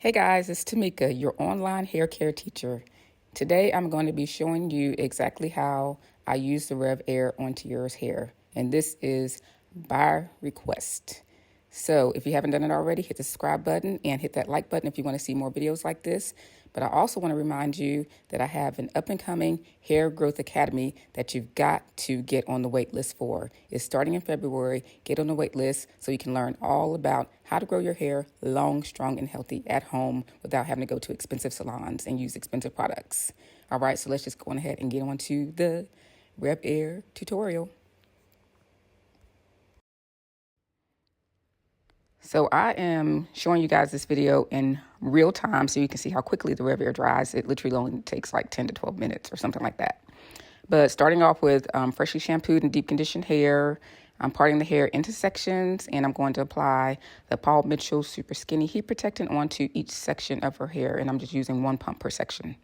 Hey guys, it's Tamika, your online hair care teacher. Today I'm going to be showing you exactly how I use the RevAir onto your hair, and this is by request. So if you haven't done it already, hit the subscribe button and hit that like button if you want to see more videos like this. But I also want to remind you that I have an up-and-coming hair growth academy that you've got to get on the wait list for. It's starting in February. Get on the wait list so you can learn all about how to grow your hair long, strong, and healthy at home without having to go to expensive salons and use expensive products. All right, so let's just go on ahead and get on to the RevAir tutorial. So I am showing you guys this video in real time so you can see how quickly the RevAir dries. It literally only takes like 10 to 12 minutes or something like that. But starting off with freshly shampooed and deep conditioned hair, I'm parting the hair into sections, and I'm going to apply the Paul Mitchell Super Skinny Heat Protectant onto each section of her hair, and I'm just using one pump per section.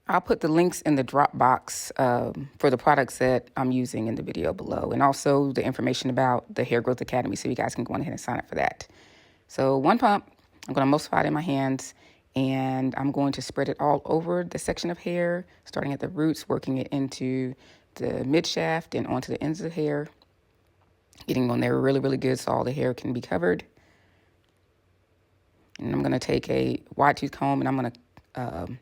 I'll put the links in the drop box for the products that I'm using in the video below, and also the information about the Hair Growth Academy, so you guys can go ahead and sign up for that. So one pump, I'm going to emulsify it in my hands, and I'm going to spread it all over the section of hair, starting at the roots, working it into the mid shaft and onto the ends of the hair, getting on there really, really good so all the hair can be covered. And I'm going to take a wide tooth comb, and I'm going to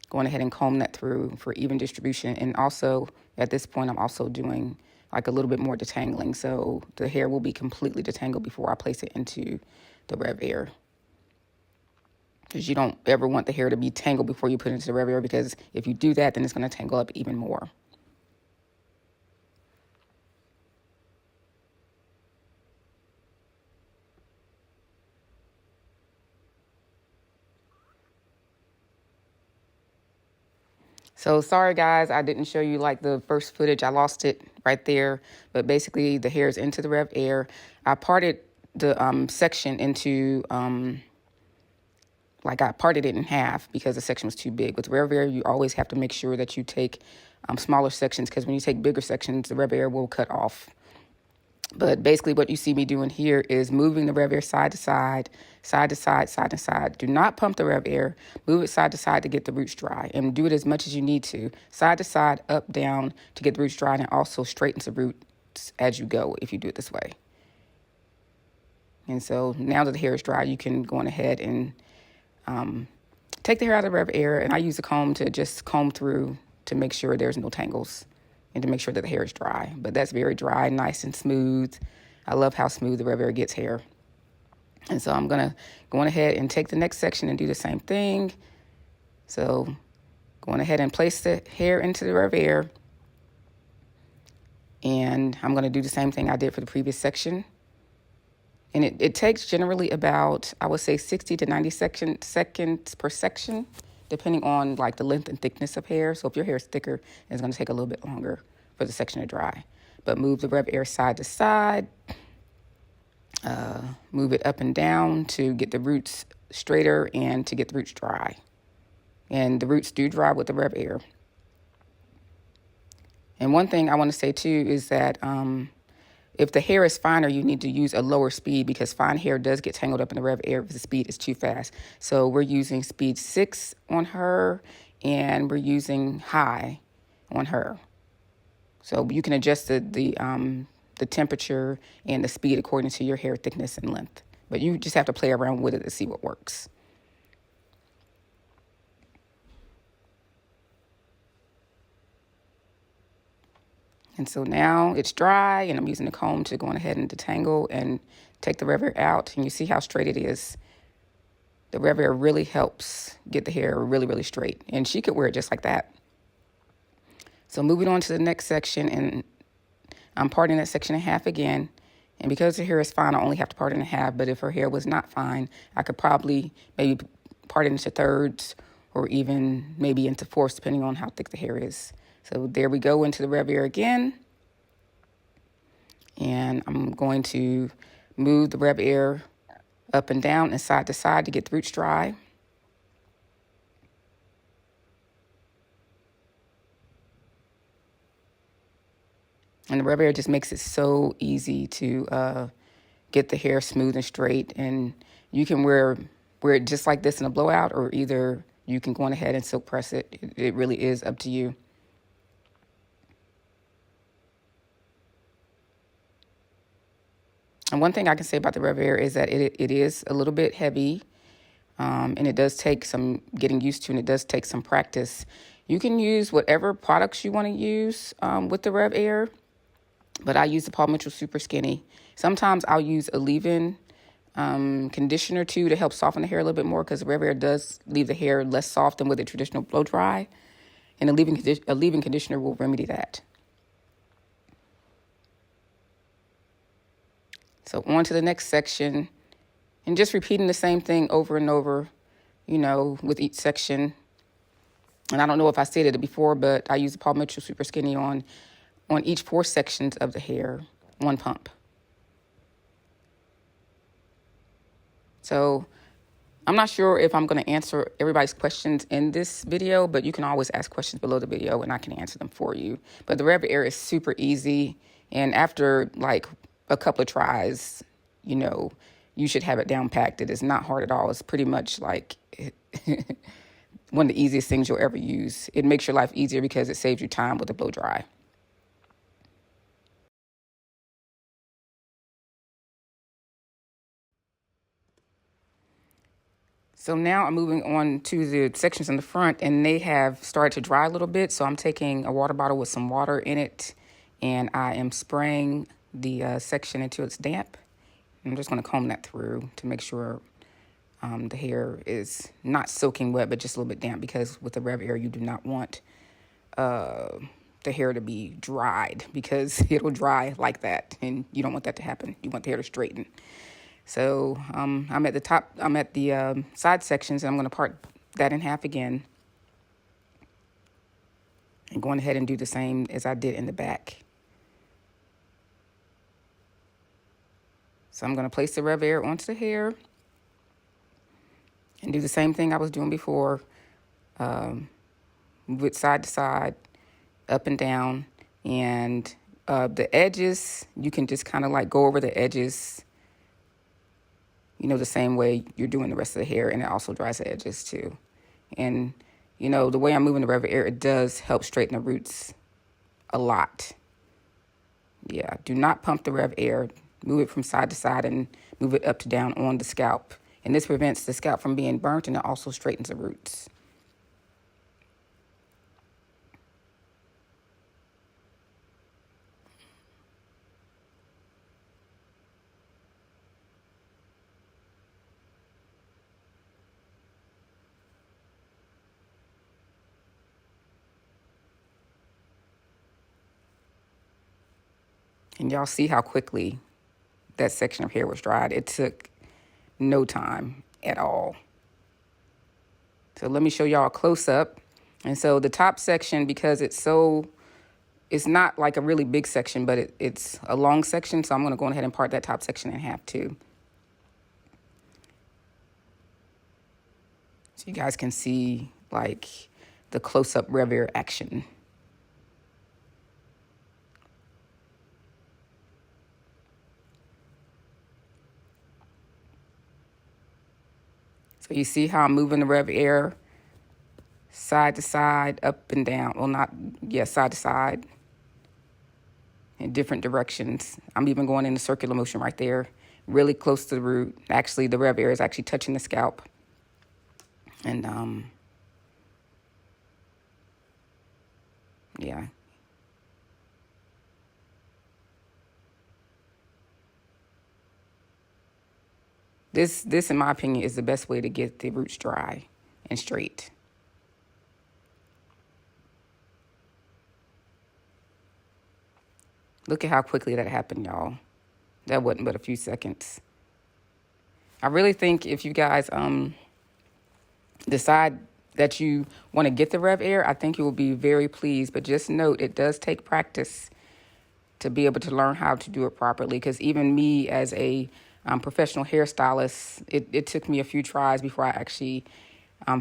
going ahead and comb that through for even distribution. And also, at this point, I'm also doing like a little bit more detangling. So the hair will be completely detangled before I place it into the RevAir. Because you don't ever want the hair to be tangled before you put it into the RevAir, because if you do that, then it's going to tangle up even more. So sorry guys, I didn't show you like the first footage. I lost it right there. But basically the hair is into the RevAir. I parted the section into, I parted it in half because the section was too big. With RevAir, you always have to make sure that you take smaller sections, because when you take bigger sections, the RevAir will cut off. But basically what you see me doing here is moving the RevAir side to side, side to side, side to side. Do not pump the RevAir. Move it side to side to get the roots dry, and do it as much as you need to. Side to side, up, down to get the roots dry, and it also straightens the roots as you go if you do it this way. And so now that the hair is dry, you can go on ahead and take the hair out of the RevAir, and I use a comb to just comb through to make sure there's no tangles and to make sure that the hair is dry. But that's very dry, nice and smooth. I love how smooth the RevAir gets hair. And so I'm going to go on ahead and take the next section and do the same thing. So going ahead and place the hair into the RevAir. And I'm going to do the same thing I did for the previous section. And it takes generally about, I would say, 60 to 90 seconds per section, depending on like the length and thickness of hair. So if your hair is thicker, it's going to take a little bit longer for the section to dry. But move the RevAir side to side. Move it up and down to get the roots straighter and to get the roots dry. And the roots do dry with the RevAir. And one thing I want to say too is that if the hair is finer, you need to use a lower speed, because fine hair does get tangled up in the RevAir if the speed is too fast. So we're using speed 6 on her, and we're using high on her. So you can adjust the temperature and the speed according to your hair thickness and length. But you just have to play around with it to see what works. And so now it's dry, and I'm using the comb to go on ahead and detangle and take the RevAir out. And you see how straight it is. The RevAir really helps get the hair really, really straight. And she could wear it just like that. So moving on to the next section, and I'm parting that section in half again. And because her hair is fine, I only have to part it in half. But if her hair was not fine, I could probably maybe part it into thirds or even maybe into fourths, depending on how thick the hair is. So there we go into the RevAir again. And I'm going to move the RevAir up and down and side to side to get the roots dry. And the RevAir just makes it so easy to get the hair smooth and straight. And you can wear it just like this in a blowout, or either you can go on ahead and silk press it. It really is up to you. And one thing I can say about the RevAir is that it is a little bit heavy, and it does take some getting used to, and it does take some practice. You can use whatever products you want to use with the RevAir, but I use the Paul Mitchell Super Skinny. Sometimes I'll use a leave-in conditioner too to help soften the hair a little bit more, because the RevAir does leave the hair less soft than with a traditional blow dry, and a leave-in conditioner will remedy that. So on to the next section, and just repeating the same thing over and over, with each section. And I don't know if I stated it before, but I use the Paul Mitchell Super Skinny on each 4 sections of the hair, 1 pump. So I'm not sure if I'm going to answer everybody's questions in this video, but you can always ask questions below the video and I can answer them for you. But the RevAir is super easy, and after like a couple of tries, you should have it down packed. It is not hard at all. It's pretty much like one of the easiest things you'll ever use. It makes your life easier because it saves you time with the blow dry. So now I'm moving on to the sections in the front, and they have started to dry a little bit. So I'm taking a water bottle with some water in it, and I am spraying the section until it's damp. I'm just going to comb that through to make sure the hair is not soaking wet, but just a little bit damp, because with the RevAir, you do not want the hair to be dried, because it'll dry like that, and you don't want that to happen. You want the hair to straighten. So I'm at the top, I'm at the side sections, and I'm going to part that in half again, and going ahead and do the same as I did in the back. So I'm going to place the RevAir onto the hair and do the same thing I was doing before. Move it side to side, up and down, and the edges, you can just kind of like go over the edges, the same way you're doing the rest of the hair, and it also dries the edges too. And, the way I'm moving the RevAir, it does help straighten the roots a lot. Yeah, do not pump the RevAir. Move it from side to side and move it up to down on the scalp. And this prevents the scalp from being burnt, and it also straightens the roots. And y'all see how quickly that section of hair was dried. It took no time at all. So let me show y'all a close-up. And so the top section, because it's not like a really big section, but it's a long section, so I'm going to go ahead and part that top section in half too. So you guys can see like the close-up RevAir action. So you see how I'm moving the RevAir side to side, up and down. Well, side to side in different directions. I'm even going in the circular motion right there, really close to the root. Actually, the RevAir is actually touching the scalp. And, yeah. This, in my opinion, is the best way to get the roots dry and straight. Look at how quickly that happened, y'all. That wasn't but a few seconds. I really think if you guys decide that you want to get the RevAir, I think you will be very pleased. But just note, it does take practice to be able to learn how to do it properly. Because even me as a professional hairstylist, it took me a few tries before I actually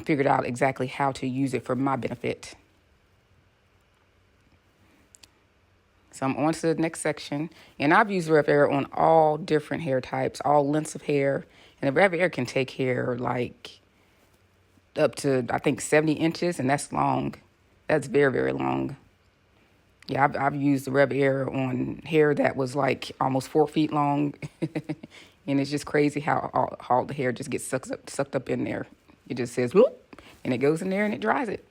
figured out exactly how to use it for my benefit. So I'm on to the next section. And I've used RevAir on all different hair types, all lengths of hair. And the RevAir can take hair like up to, I think, 70 inches, and that's long. That's very, very long. Yeah, I've used the RevAir on hair that was like almost 4 feet long. And it's just crazy how all the hair just gets sucked up in there. It just says, whoop, and it goes in there and it dries it.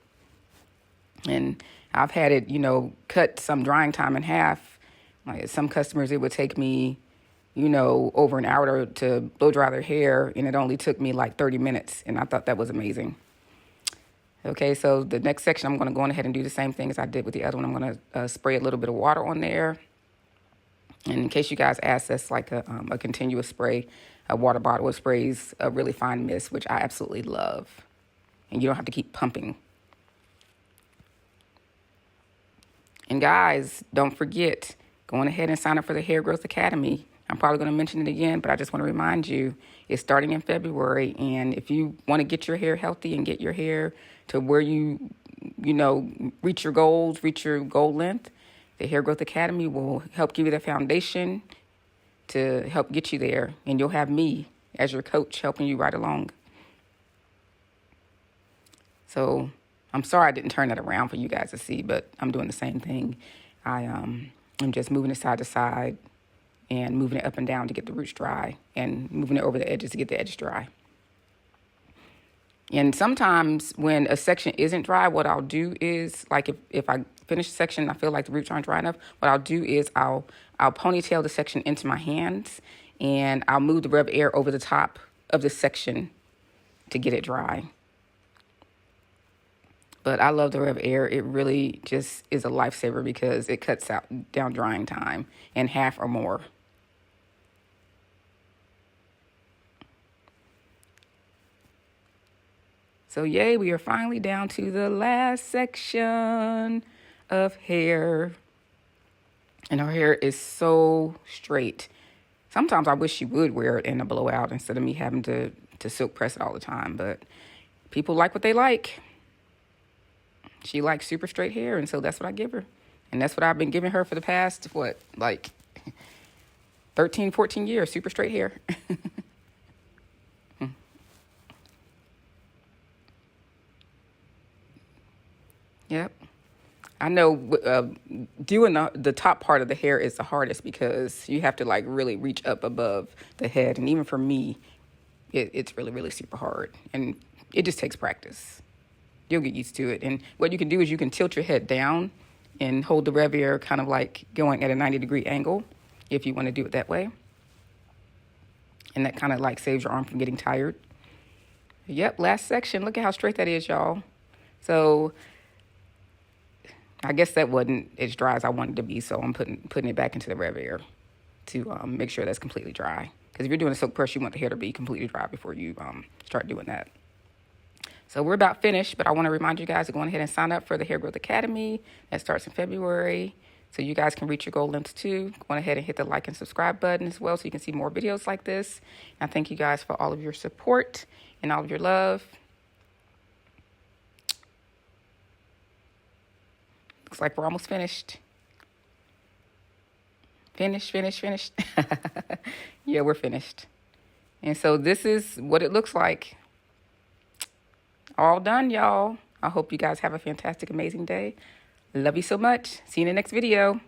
And I've had it, cut some drying time in half. Like some customers, it would take me, over an hour to blow dry their hair, and it only took me like 30 minutes. And I thought that was amazing. Okay, so the next section, I'm going to go on ahead and do the same thing as I did with the other one. I'm going to spray a little bit of water on there. And in case you guys ask, that's like a continuous spray. A water bottle sprays a really fine mist, which I absolutely love. And you don't have to keep pumping. And guys, don't forget, go on ahead and sign up for the Hair Growth Academy. I'm probably going to mention it again, but I just want to remind you, it's starting in February. And if you want to get your hair healthy and get your hair to where you reach your goals, reach your goal length, the Hair Growth Academy will help give you the foundation to help get you there. And you'll have me as your coach helping you right along. So I'm sorry I didn't turn that around for you guys to see, but I'm doing the same thing. I'm just moving it side to side and moving it up and down to get the roots dry and moving it over the edges to get the edges dry. And sometimes when a section isn't dry, what I'll do is, like if I finish a section and I feel like the roots aren't dry enough, what I'll do is I'll ponytail the section into my hands and I'll move the RevAir over the top of the section to get it dry. But I love the RevAir. It really just is a lifesaver because it cuts down drying time in half or more. So yay, we are finally down to the last section of hair. And her hair is so straight. Sometimes I wish she would wear it in a blowout instead of me having to silk press it all the time. But people like what they like. She likes super straight hair, and so that's what I give her. And that's what I've been giving her for the past, 13, 14 years, super straight hair. Yep. I know doing the top part of the hair is the hardest because you have to really reach up above the head. And even for me, it's really, really super hard. And it just takes practice. You'll get used to it. And what you can do is you can tilt your head down and hold the RevAir kind of like going at a 90-degree angle if you want to do it that way. And that kind of saves your arm from getting tired. Yep, last section. Look at how straight that is, y'all. So I guess that wasn't as dry as I wanted it to be, so I'm putting it back into the RevAir to make sure that's completely dry. Because if you're doing a silk press, you want the hair to be completely dry before you start doing that. So we're about finished, but I want to remind you guys to go ahead and sign up for the Hair Growth Academy. That starts in February, so you guys can reach your goal lengths too. Go ahead and hit the like and subscribe button as well so you can see more videos like this. And I thank you guys for all of your support and all of your love. Looks like we're almost finished. Finished. Yeah, we're finished. And so this is what it looks like. All done, y'all. I hope you guys have a fantastic, amazing day. Love you so much. See you in the next video.